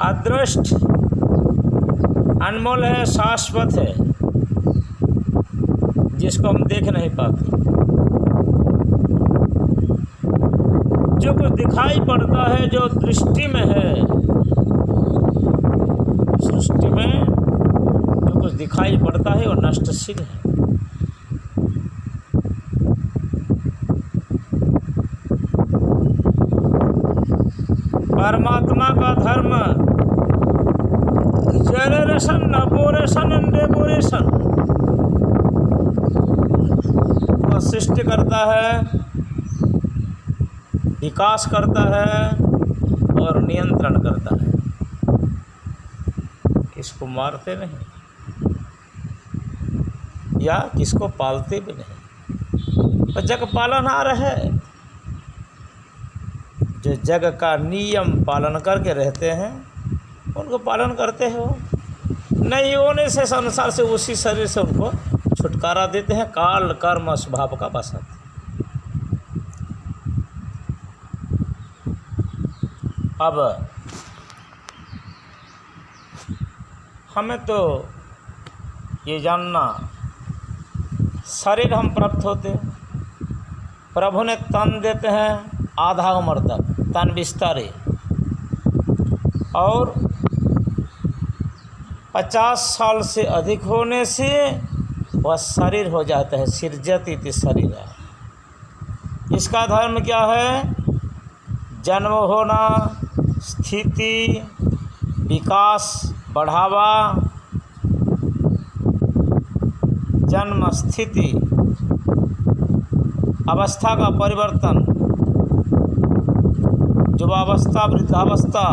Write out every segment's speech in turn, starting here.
अदृष्ट, अनमोल है, शाश्वत है, जिसको हम देख नहीं पाते। जो कुछ दिखाई पड़ता है, जो दृष्टि में है, सृष्टि में जो कुछ दिखाई पड़ता है वो नष्टशील है। परमात्मा का धर्म जनरेशन, अपोरेशन एंड डेकोरेशन, वह सृष्टि करता है, विकास करता है और नियंत्रण करता है। किसको मारते नहीं या किसको पालते भी नहीं। और जग पालनहार है, जो जग का नियम पालन करके रहते हैं उनको पालन करते हो, नहीं होने से संसार से, उसी शरीर से उनको छुटकारा देते हैं। काल कर्म स्वभाव का बसत। अब हमें तो ये जानना, शरीर हम प्राप्त होते, प्रभु ने तन देते हैं आधा उम्र तक, तन विस्तारे, और 50 साल से अधिक होने से वह शरीर हो जाता है। सृजति इति शरीर है। इसका धर्म क्या है? जन्म होना, स्थिति, विकास, बढ़ावा, जन्म, स्थिति, अवस्था का परिवर्तन, युवावस्था, वृद्धावस्था,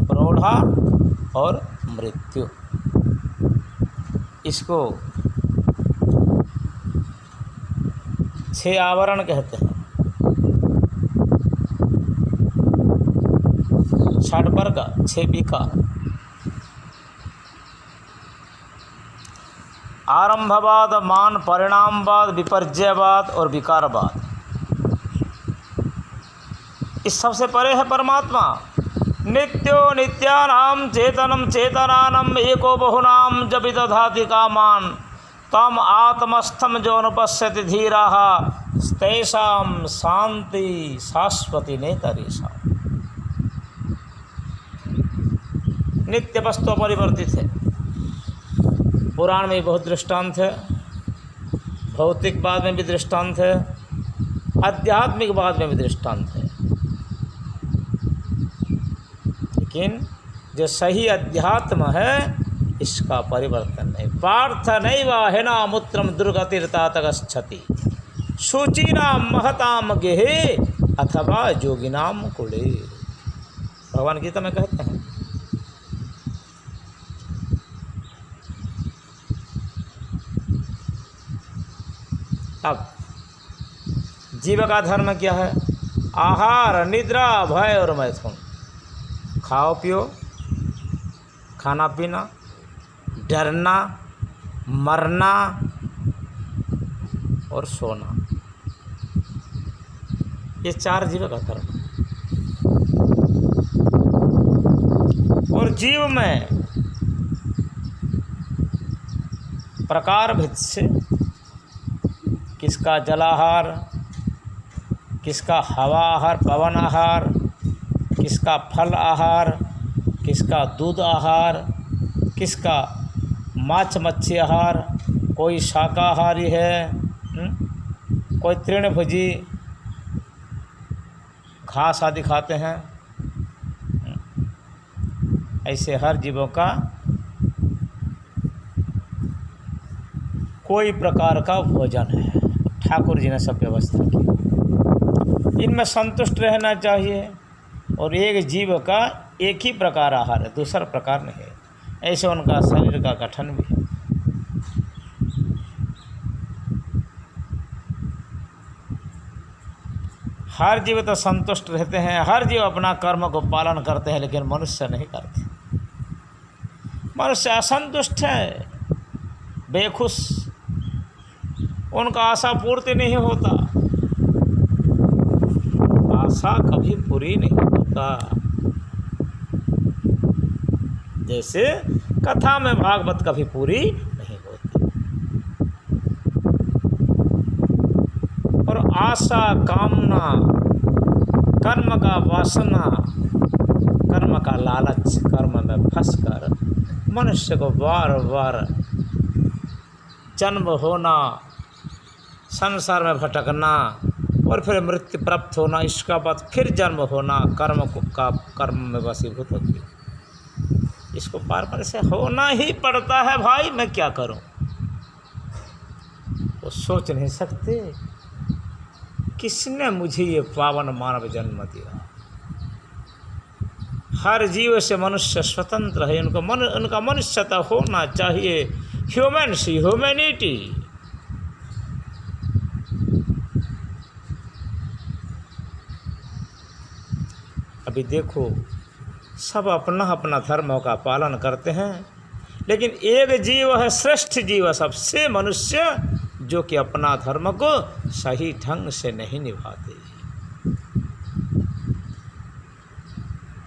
प्रौढ़ा और मृत्यु। इसको 6 आवरण कहते हैं। 6 वर्ग, 6 विकार। आरंभवाद, मान, परिणामवाद, विपर्जयवाद और विकारवाद। इस सबसे परे है परमात्मा। नित्यो नित्यानाम चेतनम चेतनानम एको बहुनाम जब दधाति कामान तम आत्मस्थम जो अनुपश्यति धीराः तैषां शांति शाश्वती नेतरेषां। नित्य वस्तु अपरिवर्तित है। पुराण में बहुत दृष्टांत है, भौतिकवाद में भी दृष्टांत है, आध्यात्मिकवाद में भी दृष्टांत है। लेकिन जो सही अध्यात्म है इसका परिवर्तन नहीं। पार्थ नैव हेनामुत्रम दुर्गतिर्तात गच्छति शुचीनाम महताम गेहे अथवा जोगिनाम कुले। भगवान गीता में कहते हैं। अब जीव का धर्म क्या है? आहार, निद्रा, भय और मैथुन। खाओ पियो, खाना पीना, डरना, मरना और सोना, ये 4 जीव का धर्म। और जीव में प्रकार भेद से किसका जलाहार, किसका हवा आहार, पवन आहार, किसका फल आहार, किसका दूध आहार, किसका माछ मच्छी आहार, कोई शाकाहारी है, कोई तृणभोजी, घास आदि खाते हैं। ऐसे हर जीवों का कोई प्रकार का भोजन है। ठाकुर जी ने सब व्यवस्था की। इनमें संतुष्ट रहना चाहिए। और एक जीव का एक ही प्रकार आहार है, दूसरा प्रकार नहीं है। ऐसे उनका शरीर का गठन भी है। हर जीव तो संतुष्ट रहते हैं, हर जीव अपना कर्म को पालन करते हैं, लेकिन मनुष्य नहीं करते। मनुष्य असंतुष्ट है, बेखुश, उनका आशा पूर्ति नहीं होता। आशा कभी पूरी नहीं होता। जैसे कथा में भागवत कभी पूरी नहीं होती। और आशा, कामना, कर्म का वासना, कर्म का लालच, कर्म में फंसकर मनुष्य को बार बार जन्म होना, संसार में भटकना और फिर मृत्यु प्राप्त होना, इसका बाद फिर जन्म होना, कर्म में वशीभूत होती। इसको बार बार से होना ही पड़ता है भाई, मैं क्या करूं। वो सोच नहीं सकते किसने मुझे ये पावन मानव जन्म दिया। हर जीव से मनुष्य स्वतंत्र है, उनका मनुष्यता होना चाहिए, ह्यूमैनिटी। अभी देखो सब अपना अपना धर्मों का पालन करते हैं, लेकिन एक जीव है, श्रेष्ठ जीव है सबसे, मनुष्य, जो कि अपना धर्म को सही ढंग से नहीं निभाते।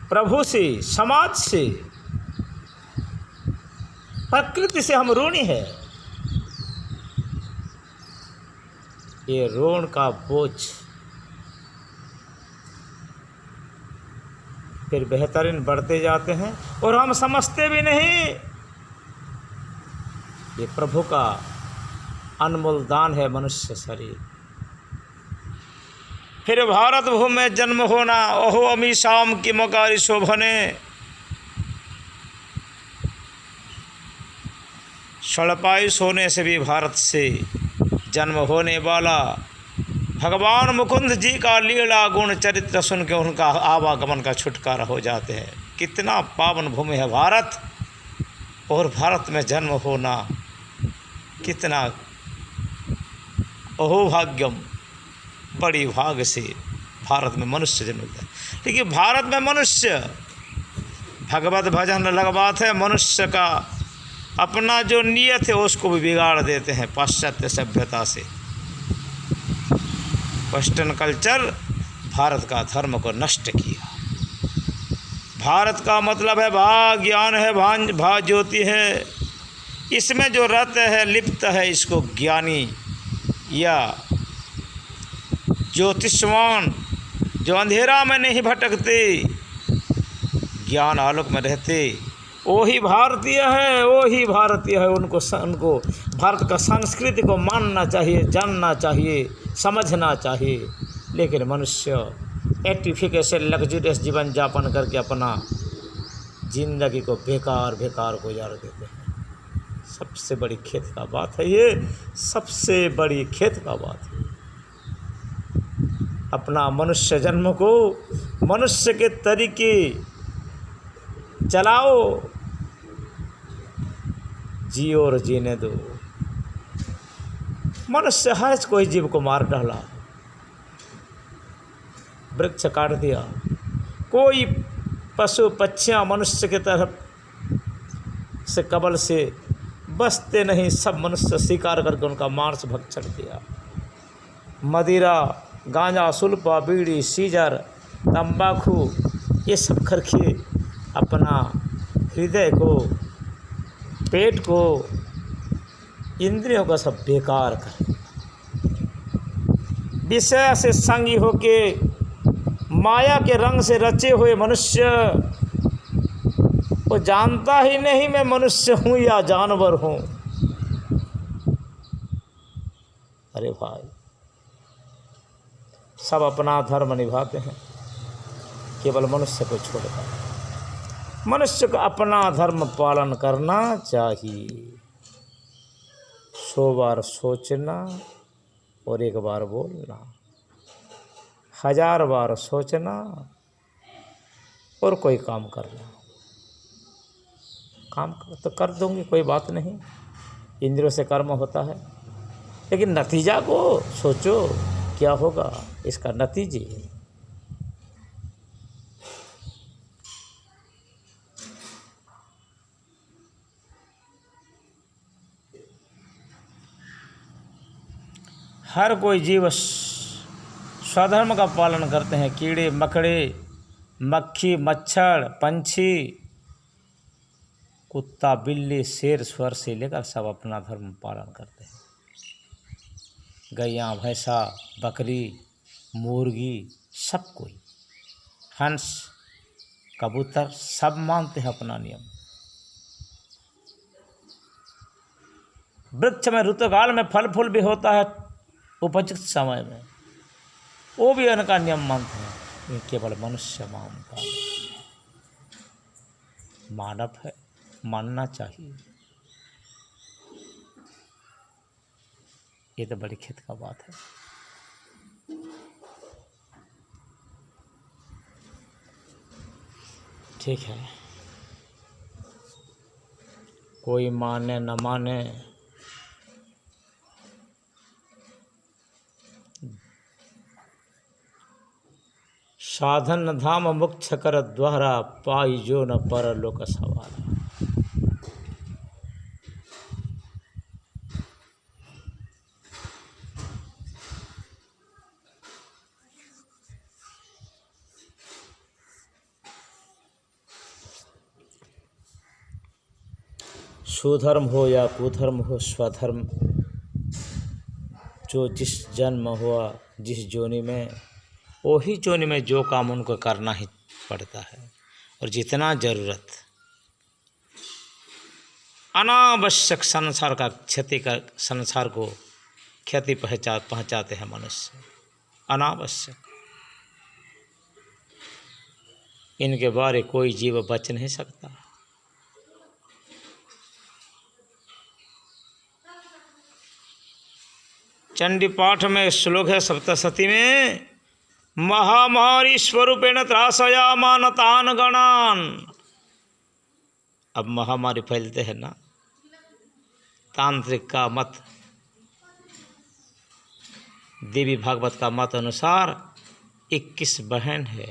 प्रभु से, समाज से, प्रकृति से हम ऋणी है। ये ऋण का बोझ फिर बेहतरीन बढ़ते जाते हैं और हम समझते भी नहीं। ये प्रभु का अनमोल दान है मनुष्य शरीर। फिर भारत भूमि में जन्म होना, ओहो अमी शाम की मकारी शोभने, सड़पाई सोने से भी भारत से जन्म होने वाला भगवान मुकुंद जी का लीला गुण चरित्र सुन के उनका आवागमन का छुटकारा हो जाते हैं। कितना पावन भूमि है भारत, और भारत में जन्म होना कितना अहोभाग्यम, बड़ी भाग से भारत में मनुष्य जन्म होता है। लेकिन भारत में मनुष्य भगवत भजन अलग बात है, मनुष्य का अपना जो नियत है उसको भी बिगाड़ देते हैं पाश्चात्य सभ्यता से। वेस्टर्न कल्चर भारत का धर्म को नष्ट किया। भारत का मतलब है भा ज्ञान है, भा ज्योति है, इसमें जो रत है, लिप्त है, इसको ज्ञानी या ज्योतिषवान, जो अंधेरा में नहीं भटकते, ज्ञान आलोक में रहते, वही भारतीय है, वही भारतीय है। उनको भारत का संस्कृति को मानना चाहिए, जानना चाहिए, समझना चाहिए। लेकिन मनुष्य एटिफिकेशन, लग्जरियस जीवन यापन करके अपना जिंदगी को बेकार गुजार देते हैं। सबसे बड़ी खेत का बात है ये, सबसे बड़ी खेत का बात है। अपना मनुष्य जन्म को मनुष्य के तरीके चलाओ, जियो और जीने दो। मनुष्य हर कोई जीव को मार डाला, वृक्ष काट दिया, कोई पशु पक्षियाँ मनुष्य की तरफ से कबल से बसते नहीं, सब मनुष्य शिकार करके उनका मांस भक्षण किया। मदिरा, गांजा, सुल्फा, बीड़ी, सीजर, तंबाकू, ये सब करके अपना हृदय को, पेट को, इंद्रियों का सब बेकार कर। विषय से संगी होके माया के रंग से रचे हुए मनुष्य, वो जानता ही नहीं मैं मनुष्य हूँ या जानवर हूँ। अरे भाई, सब अपना धर्म निभाते हैं, केवल मनुष्य को छोड़कर। मनुष्य को अपना धर्म पालन करना चाहिए। 100 बार सोचना और 1 बार बोलना, 1000 बार सोचना और कोई काम करना। काम तो कर दूंगी, कोई बात नहीं, इंद्रियों से कर्म होता है, लेकिन नतीजा को सोचो, क्या होगा इसका नतीजे। हर कोई जीव स्वधर्म का पालन करते हैं। कीड़े मकड़े, मक्खी, मच्छर, पंछी, कुत्ता, बिल्ली, शेर, स्वर से लेकर सब अपना धर्म पालन करते हैं। गैया, भैंसा, बकरी, मुर्गी, सब कोई, हंस, कबूतर, सब मानते हैं अपना नियम। वृक्ष में ऋतुकाल में फल फूल भी होता है उपयुक्त समय में, वो भी उनका नियम मानते हैं। ये केवल मनुष्य मानता है। मानव है, मानना चाहिए। ये तो बड़ी खेत का बात है। ठीक है, कोई माने न माने, साधन न धाम मुक्ष कर द्वारा, पाई जो न परलोक सवारा। सुधर्म हो या कुधर्म हो, स्वधर्म जो जिस जन्म हुआ जिस जोनि में, वही जोनि में जो काम उनको करना ही पड़ता है। और जितना ज़रूरत, अनावश्यक संसार का क्षति का, संसार को क्षति पहुँचाते हैं मनुष्य, अनावश्यक। इनके बारे कोई जीव बच नहीं सकता। चंडी पाठ में श्लोक है सप्तशती में, महामारी स्वरूपेण त्रासया मानतान गणान। अब महामारी फैलते हैं ना, तांत्रिक का मत, देवी भागवत का मत अनुसार 21 बहन है।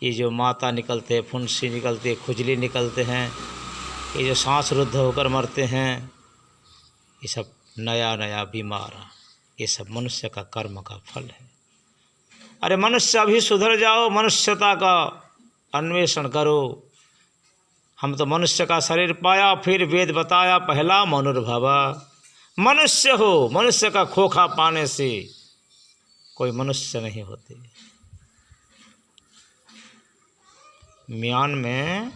ये जो माता निकलते हैं, फुंसी निकलती है, खुजली निकलते हैं, ये जो सांस रुद्ध होकर मरते हैं, ये सब नया नया बीमार, ये सब मनुष्य का कर्म का फल है। अरे मनुष्य अभी सुधर जाओ, मनुष्यता का अन्वेषण करो। हम तो मनुष्य का शरीर पाया, फिर वेद बताया पहला मनुर्भवा। मनुष्य हो, मनुष्य का खोखा पाने से कोई मनुष्य नहीं होते। म्यान में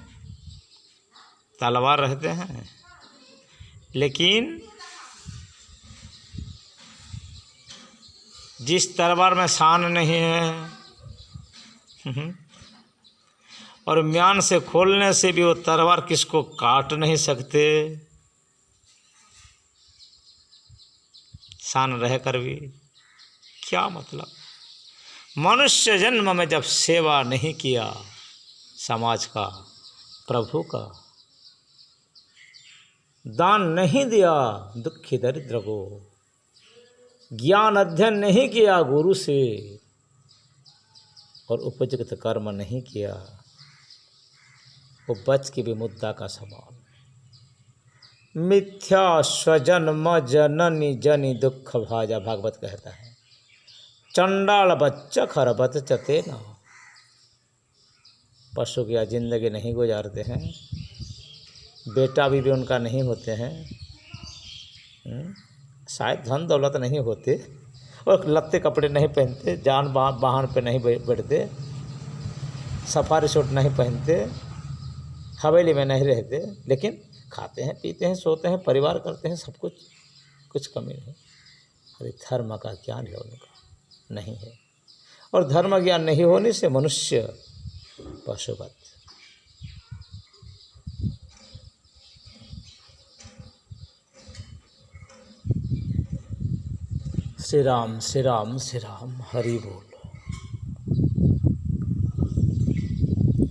तलवार रहते हैं, लेकिन जिस तलवार में शान नहीं है, और म्यान से खोलने से भी वो तलवार किसको काट नहीं सकते, शान रहकर भी क्या मतलब। मनुष्य जन्म में जब सेवा नहीं किया समाज का, प्रभु का दान नहीं दिया दुखी दरिद्र को, ज्ञान अध्ययन नहीं किया गुरु से, और उपयुक्त कर्म नहीं किया, वो बच के भी मुद्दा का सवाल। मिथ्या स्वजन्म जननी जनि दुख भाजा, भागवत कहता है। चंडाल बच्चा खरबत चते न, पशु की जिंदगी नहीं गुजारते हैं, बेटा भी उनका नहीं होते हैं, शायद धन दौलत नहीं होते, और लत्ते कपड़े नहीं पहनते, जान वाहन पे नहीं बैठते, सफारी सूट नहीं पहनते, हवेली में नहीं रहते, लेकिन खाते हैं, पीते हैं, सोते हैं, परिवार करते हैं, सब कुछ, कुछ कमी नहीं। अरे धर्म का ज्ञान है उनका नहीं है, और धर्म ज्ञान नहीं होने से मनुष्य पशुवत। श्री राम श्री राम श्री राम, हरि बोल।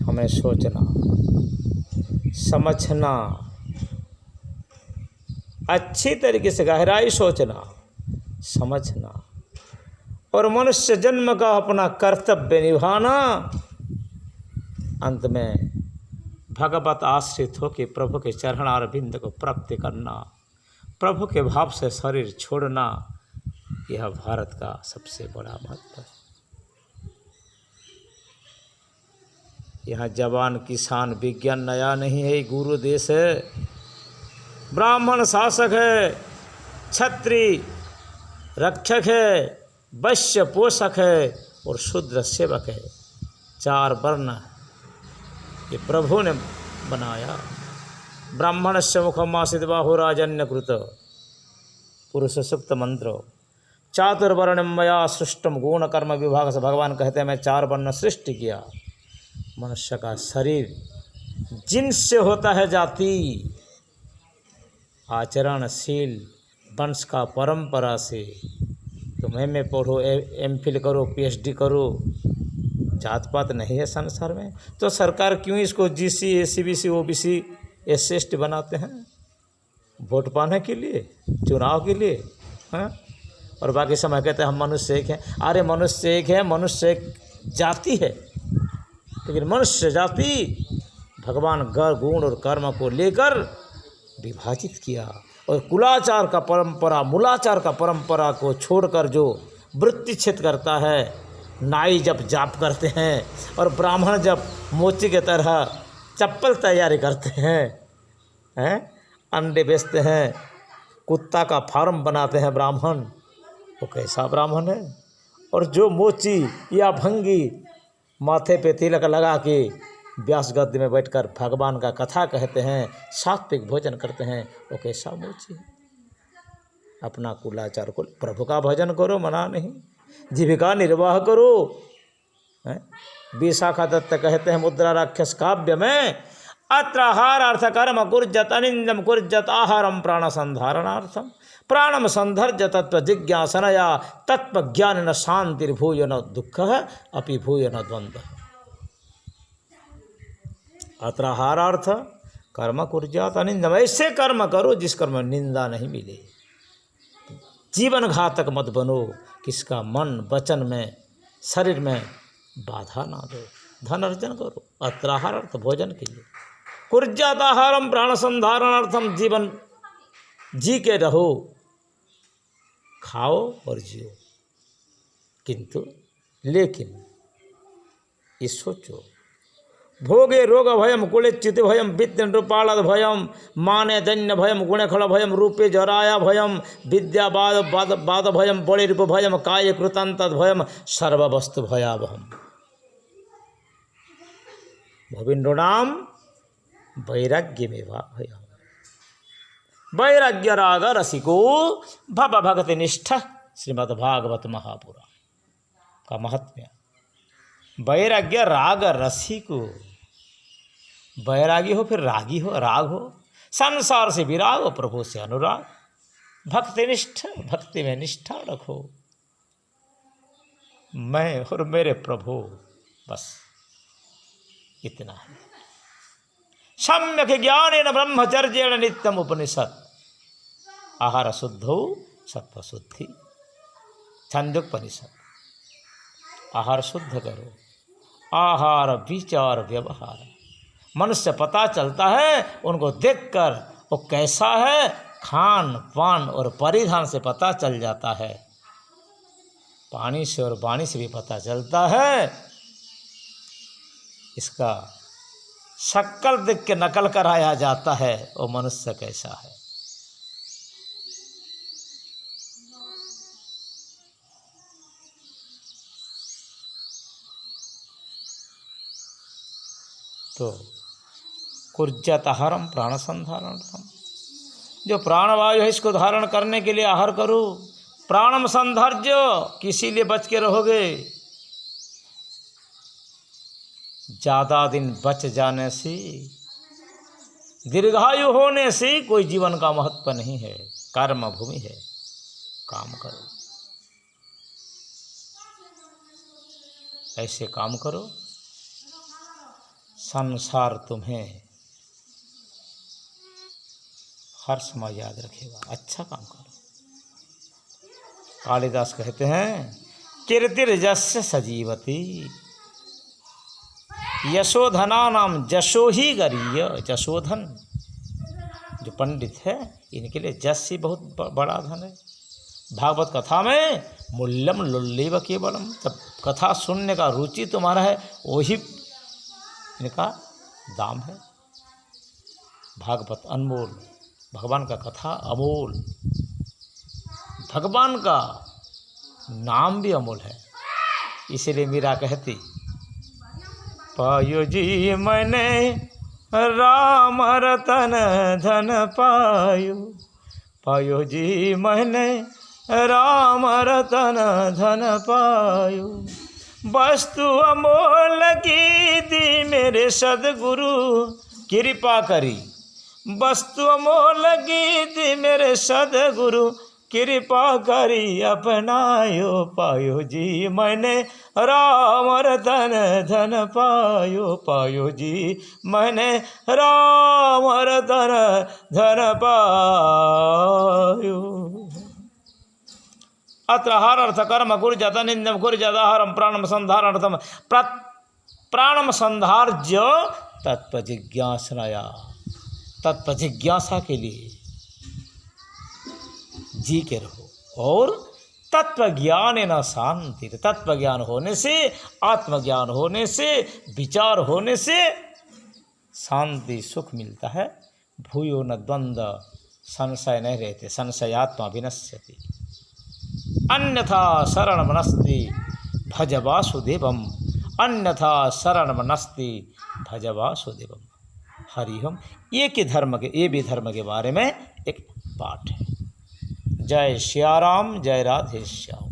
हमें सोचना, समझना, अच्छी तरीके से गहराई सोचना, समझना, और मनुष्य जन्म का अपना कर्तव्य निभाना। अंत में भगवत आश्रित होकर प्रभु के चरणारविंद को प्राप्त करना, प्रभु के भाव से शरीर छोड़ना, यह भारत का सबसे बड़ा महत्व है। यहाँ जवान किसान विज्ञान नया नहीं है, गुरु देश है। ब्राह्मण शासक है, क्षत्रिय रक्षक है, वैश्य पोषक है और शूद्र सेवक है। 4 वर्ण ये प्रभु ने बनाया। ब्राह्मणस्य मुखम आसीत् बाहुराजन्यकृत पुरुष सूक्त मंत्र। चातुर्वर्णम मया सृष्टम गुण कर्म विभाग से भगवान कहते हैं मैं 4 वर्ण सृष्टि किया। मनुष्य का शरीर जिनसे होता है जाति, आचरणशील, वंश का परंपरा से। तुम एमए पढ़ो, एमफिल करो, पीएचडी करो, जात पात नहीं है संसार में। तो सरकार क्यों इसको GC, ACBC, OBC, SC ST बनाते हैं? वोट पाने के लिए, चुनाव के लिए, हाँ? और बाकी समय कहते हैं हम मनुष्य एक हैं। अरे मनुष्य एक है, मनुष्य एक जाति है, लेकिन मनुष्य जाति भगवान गुण और कर्म को लेकर विभाजित किया। और कुलाचार का परंपरा, मूलाचार का परंपरा को छोड़कर जो वृत्तिच्छेद करता है, नाई जब जाप करते हैं और ब्राह्मण जब मोची के तरह चप्पल तैयारी करते हैं, अंडे बेचते हैं, कुत्ता का फार्म बनाते हैं ब्राह्मण, वो कैसा ब्राह्मण है? और जो मोची या भंगी माथे पे तिलक लगा के व्यास गद्य में बैठकर भगवान का कथा कहते हैं, सात्विक भोजन करते हैं, वो कैसा मोची है? अपना कुलाचार को, प्रभु का भजन करो, मना नहीं, जीविका निर्वाह करो। विशाखा दत्त कहते हैं मुद्रा राक्षस काव्य में, अत्र आहारार्थ कर्म कुर्जत अनिंदम कुर्जत आहारम प्राण संधारणार्थम प्राणम संधर्ज तत्व जिज्ञासनया तत्व ज्ञान न शांतिर्भूय न दुख अपि भूय न द्वंद्व। अत्र आहारार्थ कर्म कुर्जत अनिंदम, ऐसे कर्म करो जिस कर्म में निंदा नहीं मिले। जीवन घातक मत बनो, किसका मन वचन में शरीर में बाधा ना दो। धन अर्जन करो, अत्राहारार्थ भोजन के लिए, कुर्जाताहारम प्राण संधारणार्थम, जीवन जी के रहो, खाओ और जियो। किंतु लेकिन ये सोचो, भोगे रोग भयम कुलिचित भयम वित्त नृपालद भयम माने दैन्य भयम गुणखल भयम रूपे जराया भयम विद्या बाद भयम बड़े रूप भयम काय कृतांत भयम सर्ववस्तु भयावहम। भविन्नृणाम वैराग्य में भयम। वैराग्य राग रसिको भव भगति निष्ठा, श्रीमद्भागवत महापुराण का महात्म्य। वैराग्य राग रसिको, वैरागी हो फिर रागी हो, राग हो, संसार से विराग हो, प्रभु से अनुराग, भक्ति निष्ठा, भक्ति में निष्ठा रखो। मैं और मेरे प्रभु, बस इतना है। सम्यक ज्ञानेन ब्रह्मचर्येण नित्यम उपनिषद। आहार शुद्धो सत्व शुद्धि, छंदोपनिषद। आहार शुद्ध करो, आहार विचार व्यवहार। मनुष्य पता चलता है उनको देखकर वो कैसा है, खान पान और परिधान से पता चल जाता है। पानी से और वाणी से भी पता चलता है। इसका शक्ल देख के नकल कराया जाता है वो मनुष्य कैसा है। तो कुर्जताहारम प्राण संधारणम, जो प्राणवायु है इसको धारण करने के लिए आहार करो। प्राणम संधर्ज्य, किसी लिए बच के रहोगे। ज़्यादा दिन बच जाने से, दीर्घायु होने से कोई जीवन का महत्व नहीं है। कर्म भूमि है, काम करो, ऐसे काम करो संसार तुम्हें हर समय याद रखेगा। अच्छा काम करो। कालिदास कहते हैं कीर्तिर्जस्य सजीवती यशोधना नाम जशो ही गरीय। जशोधन जो पंडित है इनके लिए जस ही बहुत बड़ा धन है। भागवत कथा में मूल्यम लुल्लेव केवलम, जब कथा सुनने का रुचि तुम्हारा है वही कृष्ण का दाम है। भागवत अनमोल, भगवान का कथा अमोल, भगवान का नाम भी अमोल है। इसीलिए मीरा कहती, पायो जी मैंने राम रतन धन पायो, पायो जी मैंने राम रतन धन पायो, वस्तु अमोल की दी मेरे सदगुरु कृपा करी, वस्तु अमोल की दी मेरे सदगुरु कृपा करी अपनायो, पायो जी मैंने राम रतन धन पायो, पायो जी मैंने राम रतन धन पायो। अत्र हर अर्थ कर्म गुरु जत निंदम गुरु जदाहरम प्राणम संधारणम प्राणम संधार्य तत्व जिज्ञासनाया, तत्व जिज्ञासा के लिए जी के रहो। और तत्व ज्ञान न शांति, तत्व ज्ञान होने से, आत्मज्ञान होने से, विचार होने से शांति सुख मिलता है। भूयो न द्वंद्व, संशय नहीं रहते, संशयात्मा विनश्यति, अन्यथा शरणमनस्ति भज वासुदेवम, अन्यथा शरणमनस्ति भज वासुदेवम। हरिओम। ये भी धर्म के बारे में एक पाठ है। जय श्याराम, जय राधे श्याम।